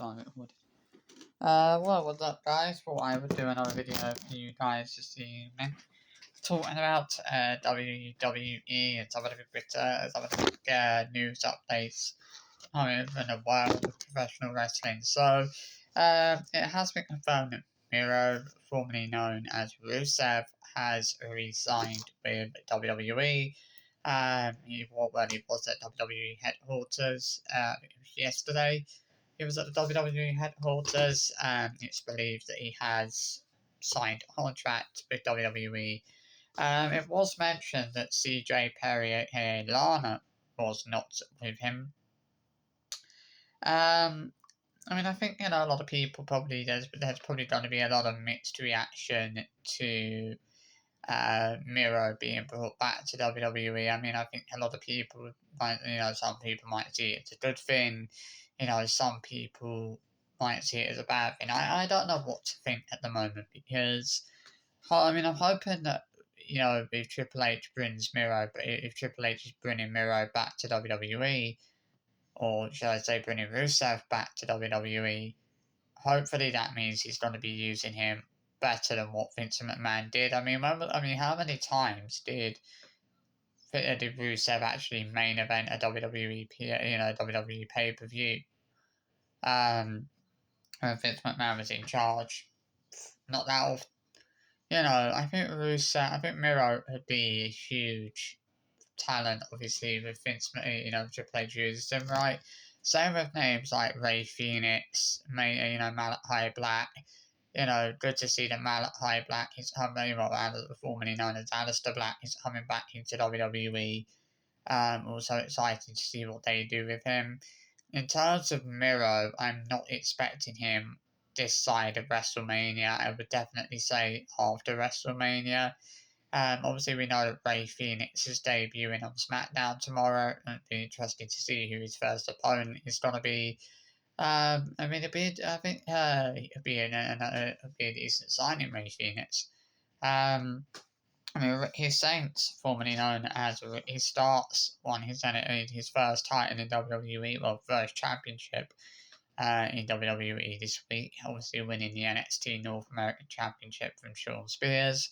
time recorded. What's up, guys? Well, I would do another video for you guys this evening, talking about WWE and some of the big news updates in the world of professional wrestling. So, it has been confirmed that Miro, formerly known as Rusev, has re-signed with WWE. He was at WWE headquarters yesterday. He was at the WWE headquarters, and it's believed that he has signed a contract with WWE. It was mentioned that CJ Perry and Lana was not with him. I think a lot of people probably there's probably going to be a lot of mixed reaction to Miro being brought back to WWE. I think a lot of people might, some people might see it as a good thing. Some people might see it as a bad thing. I don't know what to think at the moment because, I'm hoping that, if Triple H brings Miro, but if Triple H is bringing Miro back to WWE, or should I say bringing Rusev back to WWE, hopefully that means he's going to be using him better than what Vincent McMahon did. How many times did Rusev actually main event a WWE pay per view? When Vince McMahon was in charge, not that often. I think Miro would be a huge talent, obviously, with Vince, Triple H uses him, right? Same with names like Ray Phoenix, Malachi Black. Good to see that Malachi Black is coming, formerly known as Aleister Black, is coming back into WWE. Also excited to see what they do with him. In terms of Miro, I'm not expecting him this side of WrestleMania. I would definitely say after WrestleMania. Obviously, we know that Ray Phoenix is debuting on SmackDown tomorrow. It'll be interesting to see who his first opponent is going to be. It'd be a decent signing, Ray Phoenix. His Saints, formerly known as his Starts, won his first title in WWE, first championship in WWE this week. Obviously, winning the NXT North American Championship from Shawn Spears.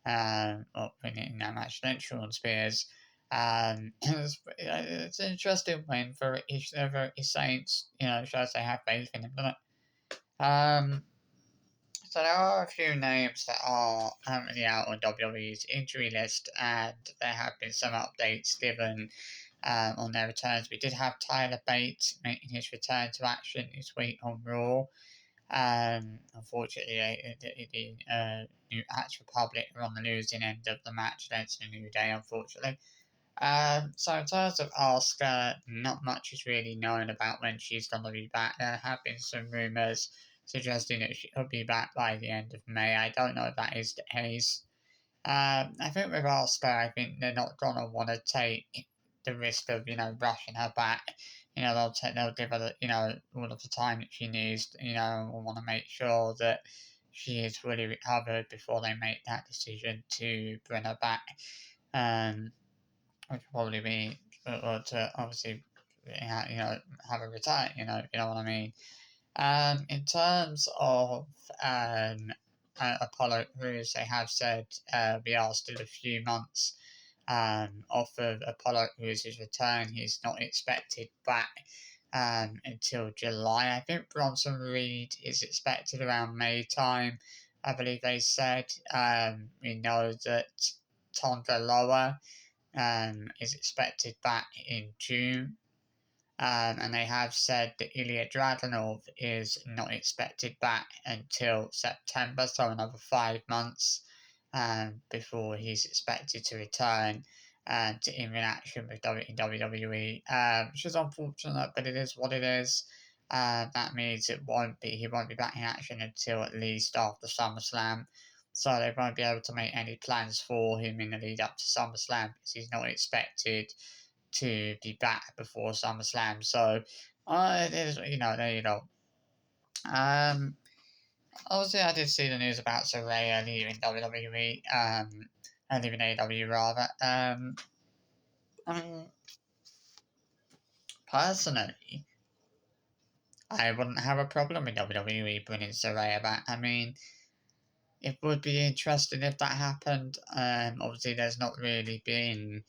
Winning that match against Shawn Spears. It's an interesting win for his Saints. Should I say, have faith in him, doesn't it? So there are a few names that are currently out on WWE's injury list, and there have been some updates given on their returns. We did have Tyler Bates making his return to action this week on Raw. Unfortunately, the New Hatch Republic were on the losing end of the match against the New Day, unfortunately. So in terms of Asuka, not much is really known about when she's going to be back. There have been some rumours suggesting that she could be back by the end of May. I don't know if that is the case. I think with Asuka, I think they're not going to want to take the risk of, rushing her back. They'll give her, all of the time that she needs, we'll want to make sure that she is fully recovered before they make that decision to bring her back. Which will probably be, or to obviously, have a retire, if you know what I mean. In terms of Apollo Crews, they have said we are still a few months off of Apollo Crews' return. He's not expected back until July. I think Bronson Reed is expected around May time, I believe they said. We know that Tondra Loa is expected back in June. And they have said that Ilya Dragunov is not expected back until September, so another 5 months before he's expected to return to in action with WWE, which is unfortunate, but it is what it is. That means he won't be back in action until at least after SummerSlam, so they won't be able to make any plans for him in the lead up to SummerSlam because he's not expected to be back before SummerSlam. So it is, there you go. Obviously, I did see the news about Saraya leaving WWE, leaving AEW rather. Personally, I wouldn't have a problem with WWE bringing Saraya back. I mean, it would be interesting if that happened. Obviously, there's not really been,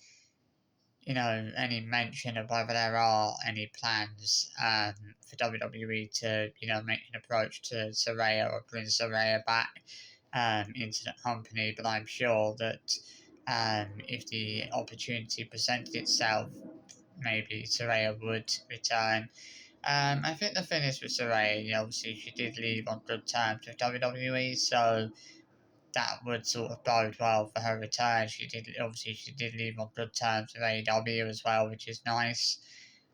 any mention of whether there are any plans for WWE to, make an approach to Saraya or bring Saraya back into the company. But I'm sure that if the opportunity presented itself, maybe Saraya would return. I think the thing is with Saraya, obviously she did leave on good terms with WWE, so that would sort of bode well for her return. She did leave on good terms with AEW as well, which is nice.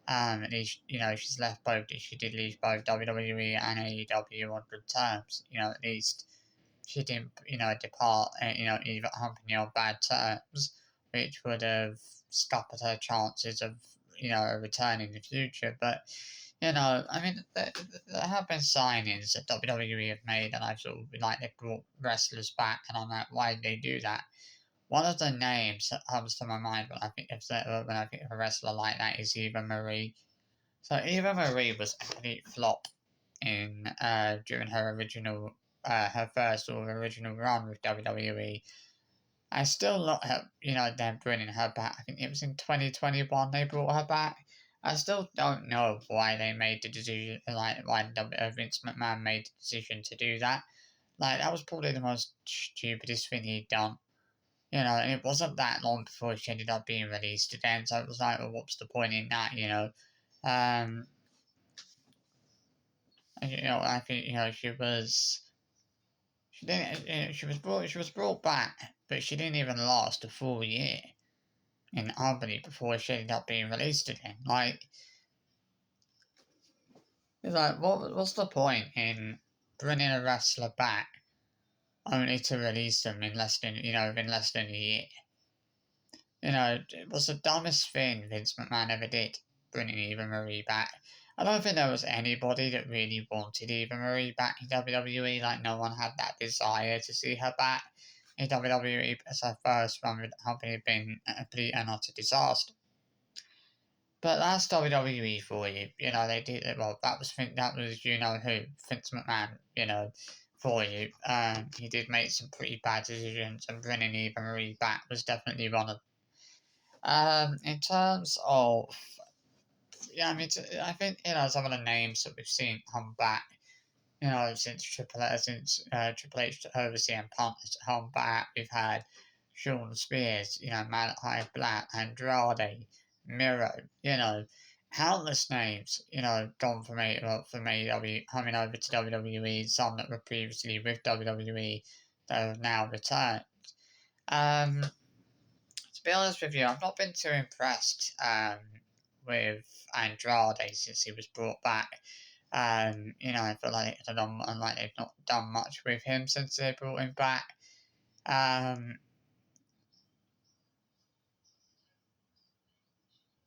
At least she's left both. She did leave both WWE and AEW on good terms. At least she didn't depart. Either company on bad terms, which would have scuppered her chances of a return in the future. But I mean, there have been signings that WWE have made, and I've sort of been like they've brought wrestlers back, and I'm like, why did they do that? One of the names that comes to my mind when I think of a wrestler like that is Eva Marie. So Eva Marie was a complete flop in during her first sort of original run with WWE. I still look at them bringing her back. I think it was in 2021 they brought her back. I still don't know why they made the decision, like why Vince McMahon made the decision to do that. Like that was probably the most stupidest thing he'd done. And it wasn't that long before she ended up being released again. So it was like, well, what's the point in that? Um, I think she didn't she was brought back, but she didn't even last a full year in Albany before she ended up being released again. Like, it's like, what's the point in bringing a wrestler back only to release them in less than a year? It was the dumbest thing Vince McMahon ever did, bringing Eva Marie back. I don't think there was anybody that really wanted Eva Marie back in WWE. Like, no one had that desire to see her back in WWE because her first run with the company had been a complete and utter disaster. But that's WWE for you. They did it well. That was who Vince McMahon. For you. He did make some pretty bad decisions, and bringing Eva Marie back was definitely one of them. In terms of yeah, I mean, I think some of the names that we've seen come back. Since Triple H took over CM Punk has come back. We've had Shawn Spears, Malachi Black, Andrade, Miro, countless names, gone from AEW, coming over to WWE, some that were previously with WWE that have now returned. To be honest with you, I've not been too impressed with Andrade since he was brought back. I feel like they've not done much with him since they brought him back.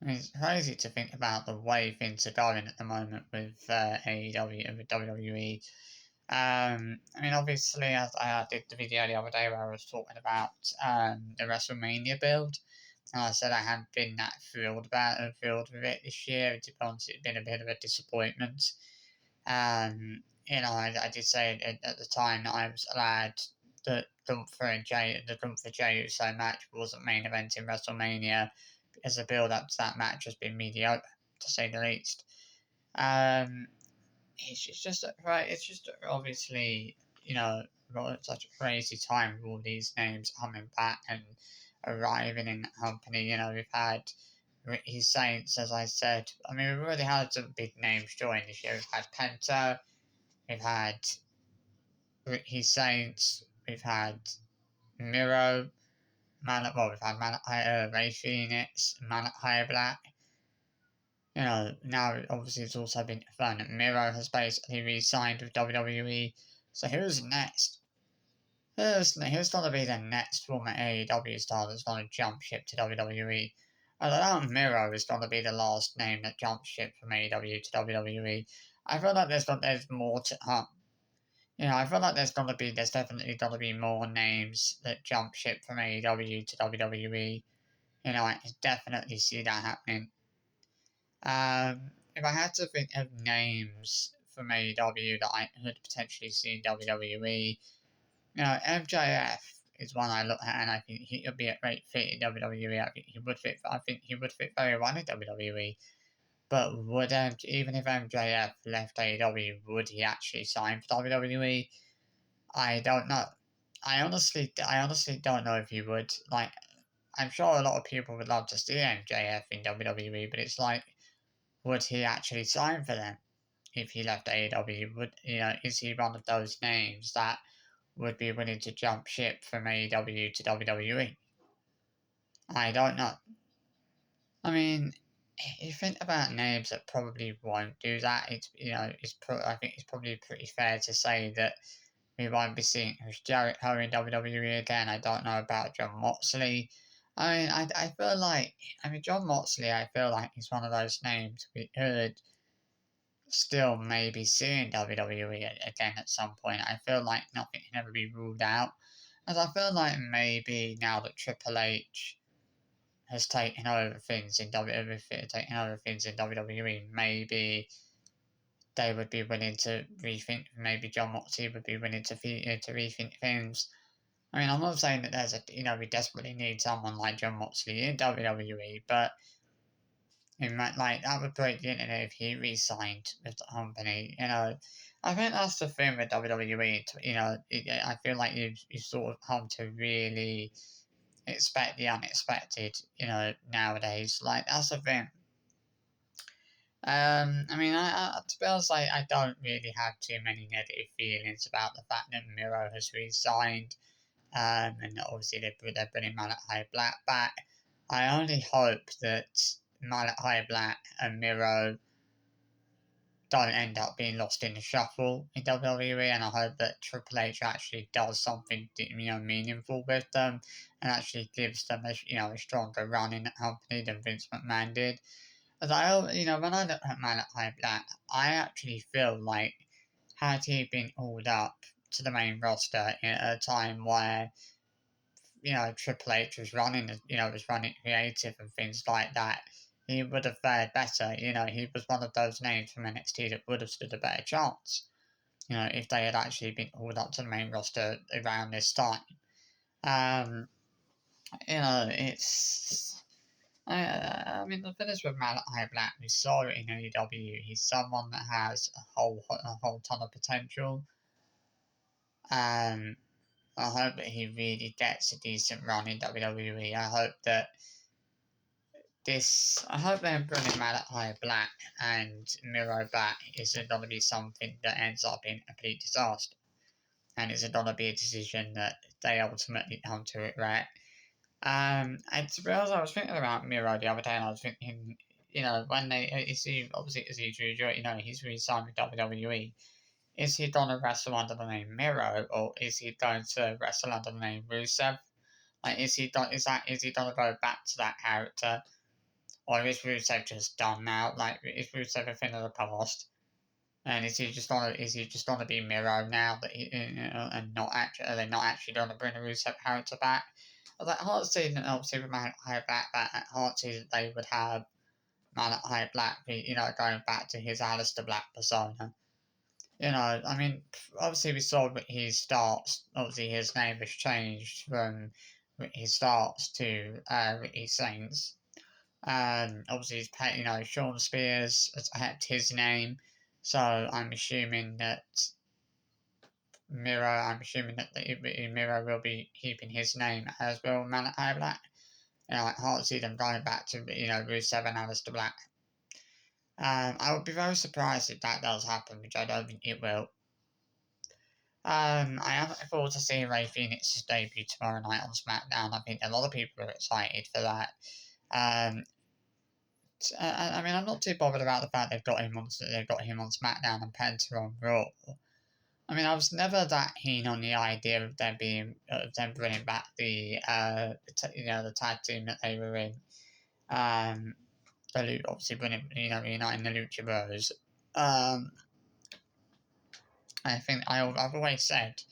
It's crazy to think about the way things are going at the moment with AEW and with WWE. Obviously, as I did the video the other day where I was talking about the WrestleMania build, and I said I hadn't been that thrilled with it this year. To be honest, it's been a bit of a disappointment. I did say at the time that I was glad that the Gunther Jey Uso match wasn't main event in WrestleMania because the build up to that match has been mediocre, to say the least. It's just right. It's just obviously such a crazy time with all these names coming back and arriving in the company. We've had Ricky Saints, as I said. I mean, we've already had some big names join this year. We've had Penta, we've had Ricky Saints, we've had Miro, we've had Ray Phoenix, Malachi Black. Now obviously it's also been confirmed that Miro has basically re-signed with WWE. So who's next? Who's going to be the next former AEW star that's going to jump ship to WWE? I don't know Miro is going to be the last name that jumps ship from AEW to WWE. I feel like there's more to come. I feel like there's definitely going to be more names that jump ship from AEW to WWE. I can definitely see that happening. If I had to think of names from AEW that I could potentially see in WWE. MJF is one I look at, and I think he would be a great fit in WWE. I think he would fit. I think he would fit very well in WWE. But even if MJF left AEW, would he actually sign for WWE? I don't know. I honestly don't know if he would. Like, I'm sure a lot of people would love to see MJF in WWE, but it's like, would he actually sign for them if he left AEW? Is he one of those names that would be willing to jump ship from AEW to WWE? I don't know. I mean, you think about names that probably won't do that. I think it's probably pretty fair to say that we won't be seeing Chris Jericho in WWE again. I don't know about Jon Moxley. I feel like, Jon Moxley, I feel like he's one of those names we could still maybe see in WWE again at some point. I feel like nothing can ever be ruled out. As I feel like maybe now that Triple H has taken over things in WWE, maybe they would be willing to rethink. Maybe Jon Moxley would be willing to rethink things. I'm not saying that we desperately need someone like Jon Moxley in WWE, but that would break the internet if he re-signed with the company. I think that's the thing with WWE. I feel like you sort of come to really expect the unexpected. Nowadays, like that's the thing. To be honest, I don't really have too many negative feelings about the fact that Miro has re-signed, and obviously they're bringing Malachi Black back. I only hope that Malachi Black and Miro don't end up being lost in the shuffle in WWE, and I hope that Triple H actually does something meaningful with them, and actually gives them a stronger run in the company than Vince McMahon did. As when I look at Malachi Black, I actually feel like had he been called up to the main roster at a time where Triple H was running creative and things like that, he would have fared better. He was one of those names from NXT that would have stood a better chance. If they had actually been called up to the main roster around this time. It's. The thing is with Malachi Black, we saw it in AEW. He's someone that has a whole ton of potential. I hope that he really gets a decent run in WWE. I hope they're bringing Malachi Black and Miro back isn't going to be something that ends up in a complete disaster. And it's going to be a decision that they ultimately come to regret. And to be honest, I was thinking about Miro the other day, and I was thinking, when he's re-signed with WWE, is he going to wrestle under the name Miro, or is he going to wrestle under the name Rusev? Like, is he going to go back to that character, or is Rusev just done now? Like, is Rusev a thing of the past? And is he just gonna be Miro now and not actually? Are they not actually gonna bring the Rusev character back? I was like, hard to see that obviously with Malachi Black, hard to see that they would have Malachi Black be, going back to his Aleister Black persona. Obviously we saw his starts. Obviously his name was changed from his starts to Ricky Saints. Obviously Shawn Spears has kept his name, so I'm assuming that Miro will be keeping his name as well, Malachi Black. I can't see them going back to Rusev and Aleister Black. I would be very surprised if that does happen, which I don't think it will. I am looking forward to seeing Rey Fenix's debut tomorrow night on SmackDown. I think a lot of people are excited for that. I'm not too bothered about the fact they've got him on SmackDown and Penta on Raw. I was never that keen on the idea of them bringing back the tag team that they were in. Obviously reuniting the Lucha Bros. I think I've always said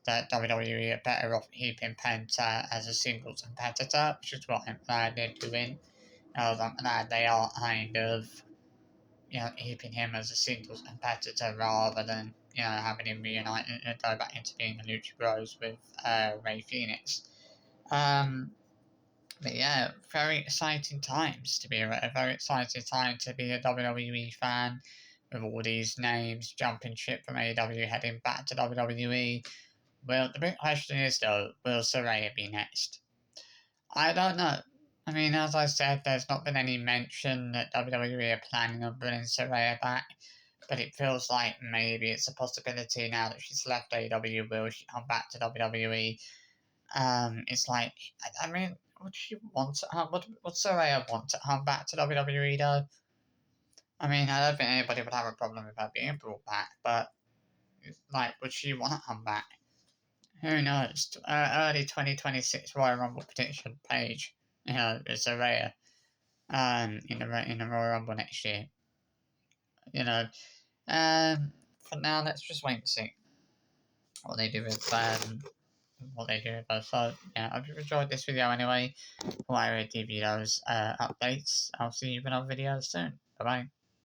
that WWE are better off keeping Penta as a singles competitor, which is what I'm glad they're doing. I'm glad they are kind of keeping him as a singles competitor rather than, having him reunite and go back into being the Lucha Bros with Ray Phoenix. But yeah, very exciting times to be a very exciting time to be a WWE fan with all these names jumping ship from AEW heading back to WWE. Well, the big question is though, will Saraya be next? I don't know. I mean, as I said, there's not been any mention that WWE are planning on bringing Saraya back, but it feels like maybe it's a possibility now that she's left AEW. Will she come back to WWE? It's like, I mean, would she want to? Would Saraya want to come back to WWE though? I mean, I don't think anybody would have a problem with her being brought back, but like, would she want to come back? Who knows? Early 2026 Royal Rumble prediction page. It's Saraya. In the Royal Rumble next year. You know, for now, let's just wait and see what they do with us. So yeah, I hope you enjoyed this video anyway. While I give you those updates, I'll see you in another video soon. Bye bye.